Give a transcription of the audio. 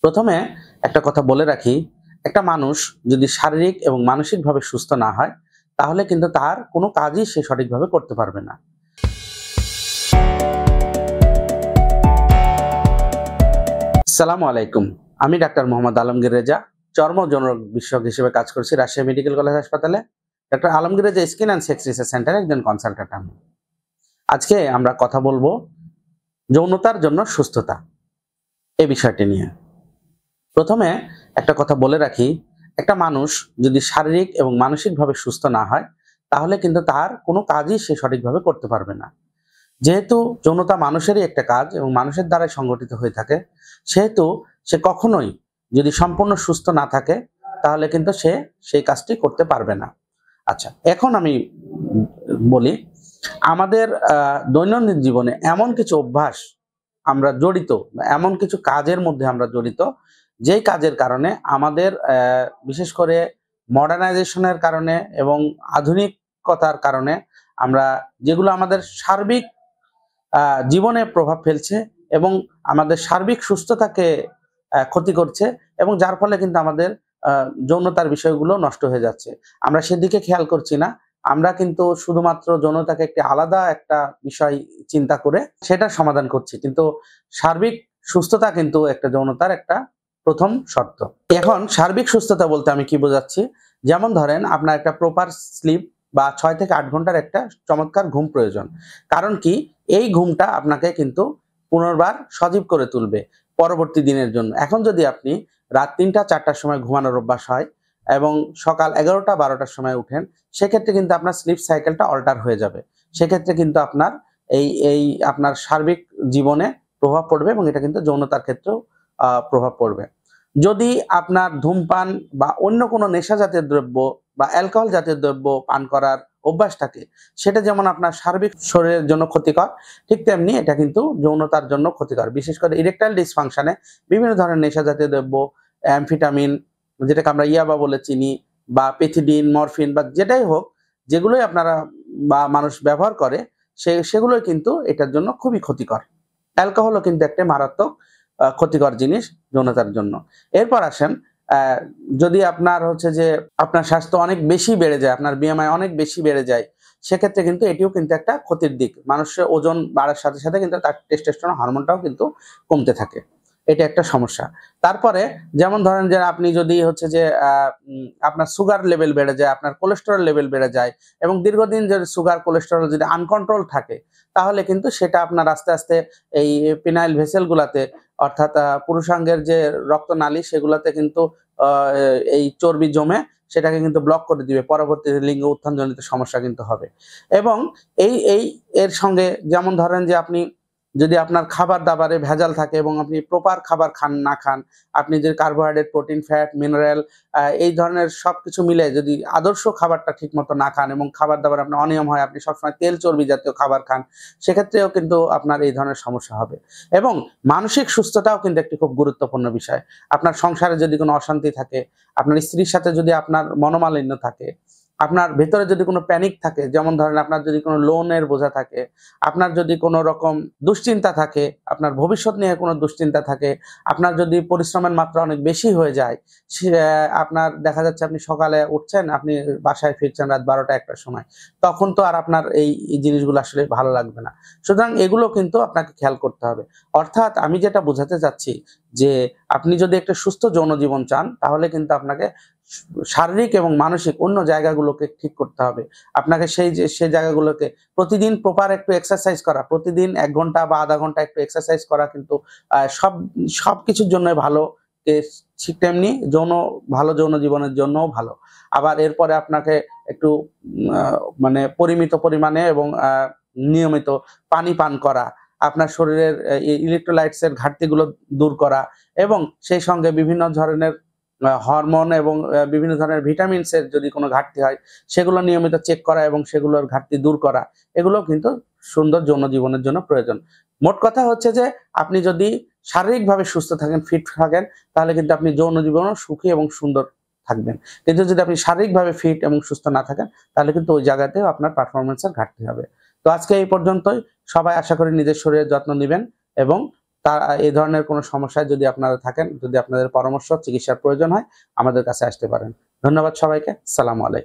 প্রথমে একটা কথা বলে রাখি, একটা মানুষ যদি শারীরিক এবং মানসিকভাবে সুস্থ না হয়, তাহলে কিন্তু তার কোনো কাজই সে সঠিকভাবে করতে পারবে না। আসসালামু আলাইকুম। আমি ডাক্তার মোহাম্মদ আলমগীর রেজা, চর্ম ও যৌনরোগ বিশেষজ্ঞ হিসেবে কাজ করছি রাজশাহী মেডিকেল কলেজ হাসপাতালে। Doctor Alamgir Reza skin and sex research সেন্টারে একজন কনসালট্যান্ট আমি। আজকে আমরা কথা বলবো যৌনতার জন্য সুস্থতা এই বিষয়টি নিয়ে। প্রথমে একটা কথা বলে রাখি, একটা মানুষ যদি শারীরিক এবং মানসিকভাবে সুস্থ না হয়, তাহলে কিন্তু তার কোনো কাজই সে সঠিকভাবে করতে পারবে না। যেহেতু যৌনতা মানুষেরই একটা কাজ এবং মানুষের দ্বারাই সংগঠিত হয়ে থাকে, সেহেতু সে কখনোই যদি সম্পূর্ণ সুস্থ না থাকে, তাহলে কিন্তু সে সেই কাজটি করতে পারবে না। আচ্ছা, এখন আমি বলি, আমাদের দৈনন্দিন জীবনে এমন কিছু অভ্যাস আমরা জড়িত, এমন কিছু কাজের মধ্যে আমরা জড়িত, যেই কাজের কারণে আমাদের বিশেষ করে মডার্নাইজেশনের কারণে এবং আধুনিকতার কারণে আমরা যেগুলো আমাদের সার্বিক জীবনে প্রভাব ফেলছে এবং আমাদের সার্বিক সুস্থতাকে ক্ষতি করছে, এবং যার ফলে কিন্তু আমাদের যৌনতার বিষয়গুলো নষ্ট হয়ে যাচ্ছে। আমরা সেদিকে খেয়াল করছি না। আমরা কিন্তু শুধুমাত্র যৌনতাকে একটি আলাদা একটা বিষয় চিন্তা করে সেটার সমাধান করছি, কিন্তু সার্বিক সুস্থতা কিন্তু একটা যৌনতার একটা প্রথম শর্ত। এখন সার্বিক সুস্থতা বলতে আমি কি বোঝাচ্ছি, যেমন ধরেন আপনার একটা প্রপার স্লিপ বা 6 থেকে 8 ঘন্টার একটা চমৎকার ঘুম প্রয়োজন। কারণ কি, এই ঘুমটা আপনাকে কিন্তু পুনর্বার সজীব করে তুলবে পরবর্তী দিনের জন্য। এখন যদি আপনি রাত 3টা-4টার সময় ঘুমানোর অভ্যাস হয় এবং সকাল 11টা-12টার সময় উঠেন, সেক্ষেত্রে কিন্তু আপনার স্লিপ সাইকেলটা অল্টার হয়ে যাবে। সেক্ষেত্রে কিন্তু আপনার এই আপনার সার্বিক জীবনে প্রভাব পড়বে এবং এটা কিন্তু যৌনতার ক্ষেত্রেও প্রভাব পড়বে। যদি আপনার ধূমপান বা অন্য কোনো নেশা জাতীয় দ্রব্য বা অ্যালকোহল জাতীয় দ্রব্য পান করার অভ্যাস থাকে, সেটা যেমন আপনার সার্বিক শরীরের জন্য ক্ষতিকর, ঠিক তেমনি এটা কিন্তু যৌনতার জন্য ক্ষতিকর। বিশেষ করে ইরেকটাইল ডিসফাংশনে বিভিন্ন ধরনের নেশা জাতীয় দ্রব্য, অ্যামফিটামিন, যেটাকে আমরা ইয়াবা বলে চিনি, বা পেথিডিন, মরফিন বা যেটাই হোক, যেগুলোই আপনারা বা মানুষ ব্যবহার করে, সেগুলোই কিন্তু এটার জন্য খুবই ক্ষতিকর। অ্যালকোহলও কিন্তু একটা মারাত্মক ক্ষতিকর জিনিস যৌনতার জন্য। এরপর আসেন, যদি আপনার হচ্ছে যে আপনার স্বাস্থ্য অনেক বেশি বেড়ে যায়, আপনার বিএমআই অনেক বেশি বেড়ে যায়, সেক্ষেত্রে কিন্তু এটিও কিন্তু একটা ক্ষতির দিক। মানুষের ওজন বাড়ার সাথে সাথে কিন্তু তার টেস্টোস্টেরন হরমোনটাও কিন্তু কমতে থাকে। এটা একটা সমস্যা। তারপরে যেমন ধরেন যে আপনি যদি হচ্ছে যে আপনার সুগার লেভেল বেড়ে যায়, আপনার কোলেস্টেরল লেভেল বেড়ে যায়, এবং দীর্ঘদিন যদি সুগার কোলেস্টেরল যদি আনকন্ট্রোল থাকে, তাহলে কিন্তু সেটা আপনার আস্তে আস্তে এই পিনাইল ভেসেল গুলাতে, অর্থাৎ পুরুষাঙ্গের যে রক্তনালী, সেগুলাতে কিন্তু এই চর্বি জমে সেটাকে কিন্তু ব্লক করে দিবে। পরবর্তীতে লিঙ্গ উত্থানজনিত সমস্যা কিন্তু হবে। এবং এর সঙ্গে যেমন ধরেন যে আপনি যদি আপনার খাবার দাবারে ভেজাল থাকে এবং আপনি প্রপার খাবার খান, আপনি যে কার্বোহাইড্রেট, প্রোটিন, ফ্যাট, মিনারেল এই ধরনের সবকিছু মিলে যদি আদর্শ খাবারটা ঠিক মতো না খান এবং খাবার দাবার আপনার অনিয়ম হয়, আপনি সবসময় তেল চর্বি জাতীয় খাবার খান, সেক্ষেত্রেও কিন্তু আপনার এই ধরনের সমস্যা হবে। এবং মানসিক সুস্থতাও কিন্তু একটি খুব গুরুত্বপূর্ণ বিষয়। আপনার সংসারে যদি কোনো অশান্তি থাকে, আপনার স্ত্রীর সাথে যদি আপনার মনোমালিন্য থাকে, আপনার ভেতরে যদি কোনো প্যানিক থাকে, যেমন ধরেন আপনার যদি কোনো লোনের বোঝা থাকে, আপনার যদি কোনো রকম দুশ্চিন্তা থাকে, আপনার ভবিষ্যৎ নিয়ে কোনো দুশ্চিন্তা থাকে, আপনার যদি পরিশ্রমের মাত্রা অনেক বেশি হয়ে যায়, আপনার দেখা যাচ্ছে আপনি সকালে উঠছেন, আপনি বাসায় ফিরছেন রাত 12টা-1টার সময়, তখন তো আর আপনার এই জিনিসগুলো আসলে ভালো লাগবে না। সুতরাং এগুলো কিন্তু আপনাকে খেয়াল করতে হবে। অর্থাৎ আমি যেটা বোঝাতে চাচ্ছি, যে আপনি যদি একটা সুস্থ যৌন জীবন চান, তাহলে কিন্তু আপনাকে শারীরিক এবং মানসিক অন্য জায়গাগুলোকে ঠিক করতে হবে। আপনাকে সেই জায়গাগুলোকে প্রতিদিন প্রপার একটু এক্সারসাইজ করা, প্রতিদিন 1 ঘন্টা বা আধা ঘন্টা একটু এক্সারসাইজ করা কিন্তু সবকিছুর জন্য ভালো। ঠিক তেমনি ভালো যৌন জীবনের জন্যও ভালো। আবার এরপরে আপনাকে একটু মানে পরিমিত পরিমাণে এবং নিয়মিত পানি পান করা, আপনার শরীরের ইলেকট্রোলাইটস এর ঘাটতিগুলো দূর করা, এবং সেই সঙ্গে বিভিন্ন ধরনের হরমোন এবং বিভিন্ন ধরনের ভিটামিনস এর যদি কোনো ঘাটতি হয়, সেগুলো নিয়মিত চেক করা এবং সেগুলোর ঘাটতি দূর করা, এগুলো কিন্তু সুন্দর যৌন জীবনের জন্য প্রয়োজন। মোট কথা হচ্ছে যে আপনি যদি শারীরিকভাবে সুস্থ থাকেন, ফিট থাকেন, তাহলে কিন্তু আপনি যৌন জীবনও সুখী এবং সুন্দর থাকবেন। কিন্তু যদি আপনি শারীরিকভাবে ফিট এবং সুস্থ না থাকেন, তাহলে কিন্তু ওই জায়গাতেও আপনার পারফরমেন্সের ঘাটতি হবে। তো আজকে এই পর্যন্তই। সবাই আশা করি নিজের শরীরের যত্ন নেবেন এবং তা এই ধরনের কোনো সমস্যায় যদি আপনারা থাকেন, যদি আপনাদের পরামর্শ চিকিৎসার প্রয়োজন হয়, আমাদের কাছে আসতে পারেন। ধন্যবাদ সবাইকে। আসসালামু আলাইকুম।